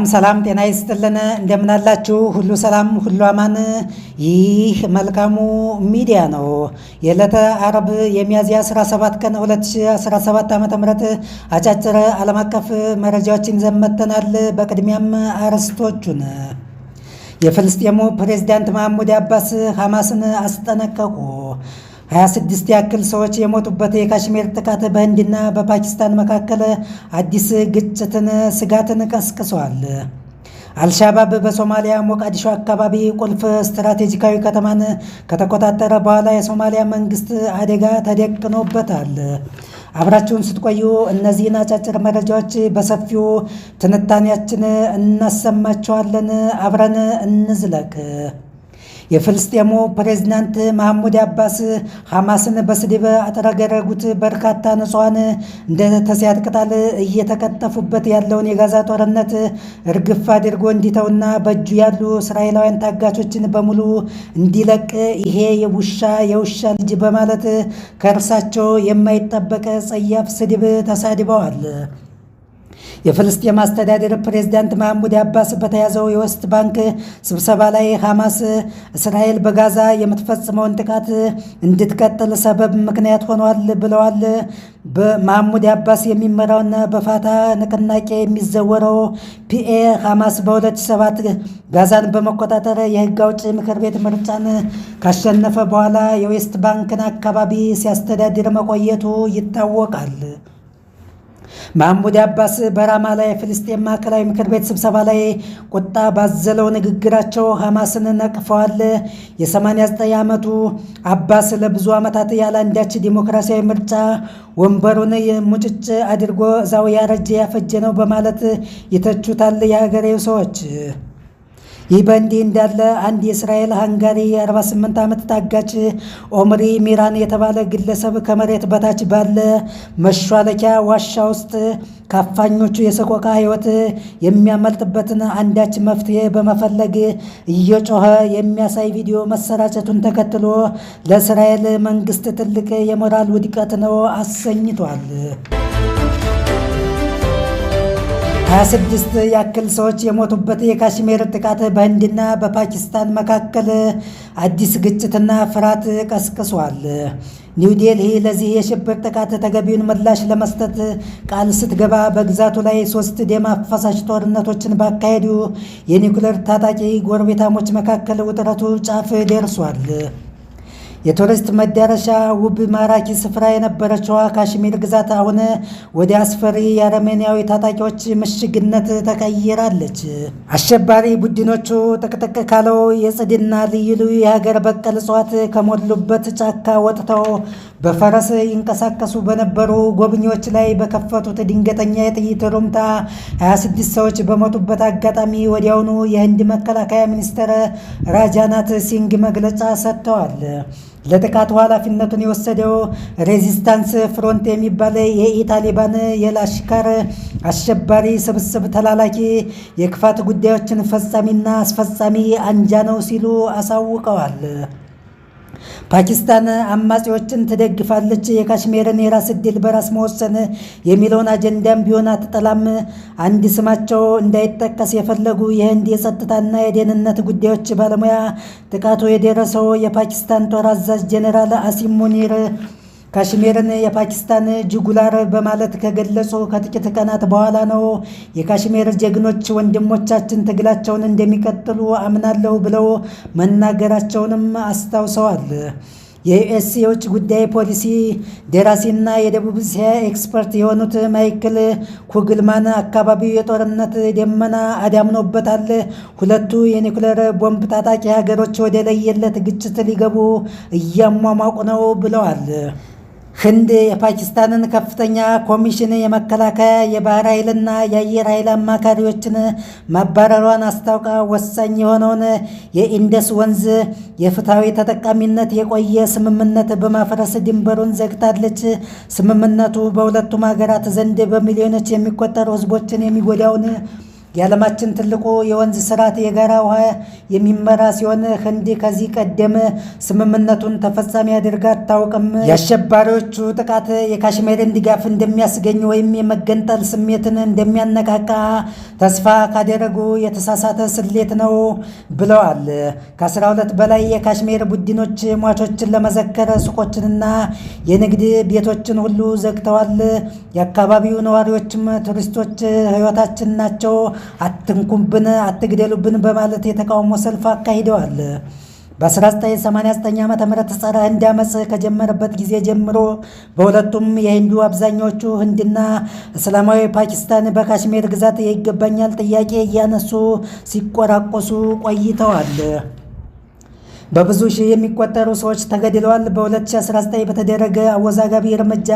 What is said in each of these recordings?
ሰላም ጤና ይስጥልን እንደምን አላችሁ? ሁሉ ሰላም ሁሉ አማን። ይህ መልካሙ ሚዲያ ነው። የዕለተ ዓርብ የሚያዝያ 17 ቀን 2017 ዓ.ም አጫጭር ዓለም አቀፍ መረጃዎችን ይዘን መጥተናል። በቅድሚያም አርዕስቶቹን የፍልስጤሙ ፕሬዝዳንት መሐሙድ አባስ ሐማስን አስጠነቀቁ። 26 ያክል ሰዎች የሞቱበት የካሽሚር ጥቃት በህንድና በፓኪስታን መካከል አዲስ ግጭትን ስጋትን ቀስቅሷል። አልሻባብ በሶማሊያ ሞቃዲሾ አካባቢ ቁልፍ ስትራቴጂካዊ ከተማን ከተቆጣጠረ በኋላ የሶማሊያ መንግስት አደጋ ተደቅኖበታል። አብራችሁን ስትቆዩ እነዚህን አጫጭር መረጃዎች በሰፊው ትንታኔያችን እናሰማችኋለን። አብረን እንዝለቅ። የፍልስጤሙ ፕሬዝዳንት መሐሙድ አባስ ሐማስን በስድብ አጥረገረጉት። በርካታ ንጹሐን እንደ ተስያት ቅጠል እየተቀጠፉበት ያለውን የጋዛ ጦርነት እርግፍ አድርጎ እንዲተውና በእጁ ያሉ እስራኤላውያን ታጋቾችን በሙሉ እንዲለቅ ይሄ የውሻ ልጅ በማለት ከእርሳቸው የማይጠበቅ ጸያፍ ስድብ ተሳድበዋል። የፍልስጤም አስተዳደር ፕሬዝዳንት መሐሙድ አባስ በተያዘው የዌስት ባንክ ስብሰባ ላይ ሐማስ እስራኤል በጋዛ የምትፈጽመውን ጥቃት እንድትቀጥል ሰበብ ምክንያት ሆኗል ብለዋል። በመሐሙድ አባስ የሚመራውና በፋታ ንቅናቄ የሚዘወረው ፒኤ ሐማስ በ2007 ጋዛን በመቆጣጠር የህግ አውጪ ምክር ቤት ምርጫን ካሸነፈ በኋላ የዌስት ባንክን አካባቢ ሲያስተዳድር መቆየቱ ይታወቃል። መሐሙድ አባስ በራማላ የፍልስጤም ማዕከላዊ ምክር ቤት ስብሰባ ላይ ቁጣ ባዘለው ንግግራቸው ሐማስን ነቅፈዋል። የ89 ዓመቱ አባስ ለብዙ ዓመታት ያለ አንዳች ዲሞክራሲያዊ ምርጫ ወንበሩን ሙጭጭ አድርጎ እዛው ያረጀ ያፈጀ ነው በማለት ይተቹታል የሀገሬው ሰዎች። ይህ በእንዲህ እንዳለ አንድ የእስራኤል ሃንጋሪ የ48 ዓመት ታጋች ኦምሪ ሚራን የተባለ ግለሰብ ከመሬት በታች ባለ መሿለኪያ ዋሻ ውስጥ ከአፋኞቹ የሰቆቃ ሕይወት የሚያመልጥበትን አንዳች መፍትሄ በመፈለግ እየጮኸ የሚያሳይ ቪዲዮ መሰራጨቱን ተከትሎ ለእስራኤል መንግስት ትልቅ የሞራል ውድቀት ነው አሰኝቷል። 26 ያክል ሰዎች የሞቱበት የካሽሚር ጥቃት በህንድና በፓኪስታን መካከል አዲስ ግጭትና ፍርሃት ቀስቅሷል። ኒው ዴልሂ ለዚህ የሽብር ጥቃት ተገቢውን ምላሽ ለመስጠት ቃል ስትገባ በግዛቱ ላይ 3 ደም አፋሳሽ ጦርነቶችን ባካሄዱ የኒውክሌር ታጣቂ ጎረቤታሞች መካከል ውጥረቱ ጫፍ ደርሷል። የቱሪስት መዳረሻ ውብ ማራኪ ስፍራ የነበረችዋ ካሽሚር ግዛት አሁን ወደ አስፈሪ የአርሜኒያዊ ታጣቂዎች ምሽግነት ተቀይራለች። አሸባሪ ቡድኖቹ ጥቅጥቅ ካለው የጽድና ልዩ ልዩ የሀገር በቀል እጽዋት ከሞሉበት ጫካ ወጥተው በፈረስ ይንቀሳቀሱ በነበሩ ጎብኚዎች ላይ በከፈቱት ድንገተኛ የጥይት ሩምታ 26 ሰዎች በሞቱበት አጋጣሚ ወዲያውኑ የህንድ መከላከያ ሚኒስትር ራጃናት ሲንግ መግለጫ ሰጥተዋል። ለጥቃቱ ኃላፊነቱን የወሰደው ሬዚስታንስ ፍሮንት የሚባል የኢታሊባን የላሽካር አሸባሪ ስብስብ ተላላኪ የክፋት ጉዳዮችን ፈጻሚና አስፈጻሚ አንጃ ነው ሲሉ አሳውቀዋል። ፓኪስታን አማጺዎችን ትደግፋለች። የካሽሚርን የራስ ዕድል በራስ መወሰን የሚለውን አጀንዳም ቢሆን አትጠላም። አንድ ስማቸው እንዳይጠቀስ የፈለጉ የህንድ የጸጥታና የደህንነት ጉዳዮች ባለሙያ ጥቃቱ የደረሰው የፓኪስታን ጦር አዛዥ ጄኔራል አሲም ሙኒር ካሽሚርን የፓኪስታን ጁጉላር በማለት ከገለጹ ከጥቂት ቀናት በኋላ ነው። የካሽሚር ጀግኖች ወንድሞቻችን ትግላቸውን እንደሚቀጥሉ አምናለሁ ብለው መናገራቸውንም አስታውሰዋል። የዩኤስ የውጭ ጉዳይ ፖሊሲ ደራሲና የደቡብ እስያ ኤክስፐርት የሆኑት ማይክል ኩግልማን አካባቢው የጦርነት ደመና አዳምኖበታል። ሁለቱ የኒውክሌር ቦምብ ታጣቂ ሀገሮች ወደ ለየለት ግጭት ሊገቡ እያሟሟቁ ነው ብለዋል። ህንድ የፓኪስታንን ከፍተኛ ኮሚሽን የመከላከያ የባህር ኃይልና የአየር ኃይል አማካሪዎችን ማባረሯን አስታውቃ ወሳኝ የሆነውን የኢንደስ ወንዝ የፍትሐዊ ተጠቃሚነት የቆየ ስምምነት በማፍረስ ድንበሩን ዘግታለች። ስምምነቱ በሁለቱም ሀገራት ዘንድ በሚሊዮኖች የሚቆጠሩ ህዝቦችን የሚጎዳውን የዓለማችን ትልቁ የወንዝ ስርዓት የጋራ ውሃ የሚመራ ሲሆን ህንድ ከዚህ ቀደም ስምምነቱን ተፈጻሚ አድርጋ አታውቅም። የአሸባሪዎቹ ጥቃት የካሽሜርን ድጋፍ እንደሚያስገኝ ወይም የመገንጠል ስሜትን እንደሚያነቃቃ ተስፋ ካደረጉ የተሳሳተ ስሌት ነው ብለዋል። ከ12 በላይ የካሽሜር ቡድኖች ሟቾችን ለመዘከር ሱቆችንና የንግድ ቤቶችን ሁሉ ዘግተዋል። የአካባቢው ነዋሪዎችም ቱሪስቶች ህይወታችን ናቸው፣ አትንኩብን፣ አትግደሉብን በማለት የተቃውሞ ሰልፍ አካሂደዋል። በ1989 ዓ.ም ጸረ ህንድ አመፅ ከጀመረበት ጊዜ ጀምሮ በሁለቱም የሂንዱ አብዛኛዎቹ ህንድና እስላማዊ ፓኪስታን በካሽሜር ግዛት የይገባኛል ጥያቄ እያነሱ ሲቆራቆሱ ቆይተዋል። በብዙ ሺህ የሚቆጠሩ ሰዎች ተገድለዋል። በ2019 በተደረገ አወዛጋቢ እርምጃ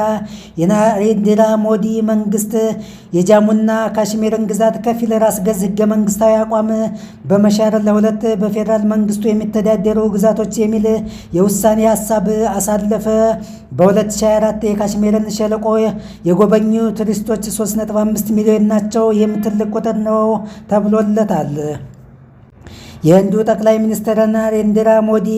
የናሬንድራ ሞዲ መንግስት የጃሙና ካሽሜርን ግዛት ከፊል ራስ ገዝ ህገ መንግስታዊ አቋም በመሻር ለሁለት በፌዴራል መንግስቱ የሚተዳደሩ ግዛቶች የሚል የውሳኔ ሀሳብ አሳለፈ። በ2024 የካሽሜርን ሸለቆ የጎበኙ ቱሪስቶች 3.5 ሚሊዮን ናቸው። ይህም ትልቅ ቁጥር ነው ተብሎለታል። የህንዱ ጠቅላይ ሚኒስትር ናሬንድራ ሞዲ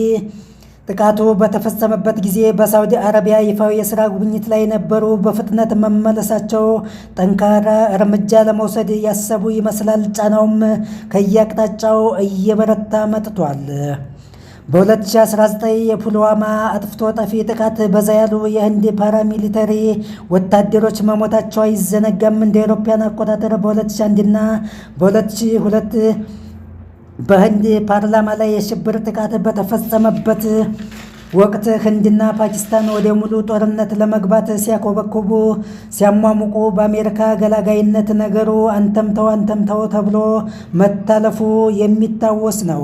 ጥቃቱ በተፈጸመበት ጊዜ በሳውዲ አረቢያ ይፋዊ የሥራ ጉብኝት ላይ ነበሩ። በፍጥነት መመለሳቸው ጠንካራ እርምጃ ለመውሰድ ያሰቡ ይመስላል። ጫናውም ከየአቅጣጫው እየበረታ መጥቷል። በ2019 የፑልዋማ አጥፍቶ ጠፊ ጥቃት በዛ ያሉ የህንድ ፓራሚሊተሪ ወታደሮች መሞታቸው አይዘነጋም። እንደ አውሮፓውያን አቆጣጠር በ2001 እና በ2002 በህንድ ፓርላማ ላይ የሽብር ጥቃት በተፈጸመበት ወቅት ህንድና ፓኪስታን ወደ ሙሉ ጦርነት ለመግባት ሲያኮበኩቡ ሲያሟሙቁ በአሜሪካ ገላጋይነት ነገሩ አንተምተው ተብሎ መታለፉ የሚታወስ ነው።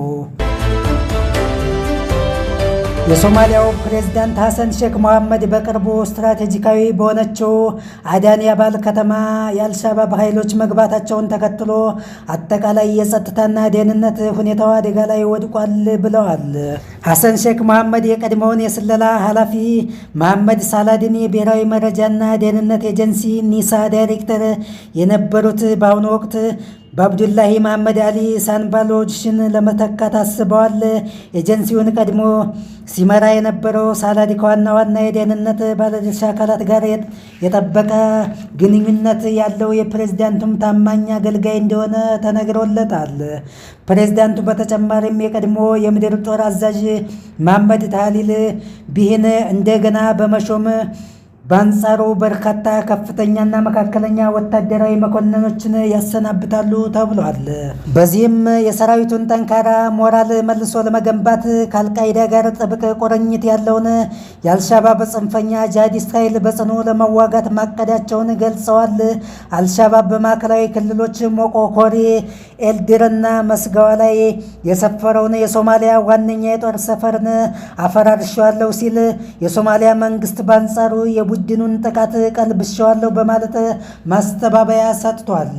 የሶማሊያው ፕሬዝዳንት ሐሰን ሼክ መሐመድ በቅርቡ ስትራቴጂካዊ በሆነችው አዳን ያባል ከተማ የአልሻባብ ኃይሎች መግባታቸውን ተከትሎ አጠቃላይ የጸጥታና ደህንነት ሁኔታው አደጋ ላይ ወድቋል ብለዋል። ሐሰን ሼክ መሐመድ የቀድሞውን የስለላ ኃላፊ መሐመድ ሳላድን የብሔራዊ መረጃና ደህንነት ኤጀንሲ ኒሳ ዳይሬክተር የነበሩት በአሁኑ ወቅት በአብዱላሂ መሐመድ አሊ ሳንባሎችን ለመተካት አስበዋል። ኤጀንሲውን ቀድሞ ሲመራ የነበረው ሳላዲ ከዋና ዋና የደህንነት ባለድርሻ አካላት ጋር የጠበቀ ግንኙነት ያለው የፕሬዝዳንቱም ታማኝ አገልጋይ እንደሆነ ተነግሮለታል። ፕሬዝዳንቱ በተጨማሪም የቀድሞ የምድር ጦር አዛዥ መሐመድ ታሊል ቢሂን እንደገና በመሾም በአንጻሩ በርካታ ከፍተኛና መካከለኛ ወታደራዊ መኮንኖችን ያሰናብታሉ ተብሏል። በዚህም የሰራዊቱን ጠንካራ ሞራል መልሶ ለመገንባት ከአልቃይዳ ጋር ጥብቅ ቁርኝት ያለውን የአልሻባብ ጽንፈኛ ጂሃዲስት ኃይል በጽኑ ለመዋጋት ማቀዳቸውን ገልጸዋል። አልሻባብ በማዕከላዊ ክልሎች ሞቆኮሪ፣ ኤልድርና መስጋዋ ላይ የሰፈረውን የሶማሊያ ዋነኛ የጦር ሰፈርን አፈራርሻለሁ ሲል፣ የሶማሊያ መንግስት በአንጻሩ የቡድኑን ጥቃት ቀልብሻለሁ በማለት ማስተባበያ ሰጥቷል።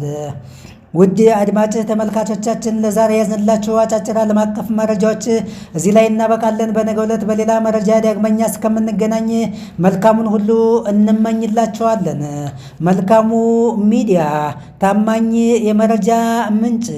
ውድ አድማጭ ተመልካቾቻችን ለዛሬ ያዝንላችሁ አጫጭር ዓለም አቀፍ መረጃዎች እዚህ ላይ እናበቃለን። በነገው ዕለት በሌላ መረጃ ዳግመኛ እስከምንገናኝ መልካሙን ሁሉ እንመኝላችኋለን። መልካሙ ሚዲያ ታማኝ የመረጃ ምንጭ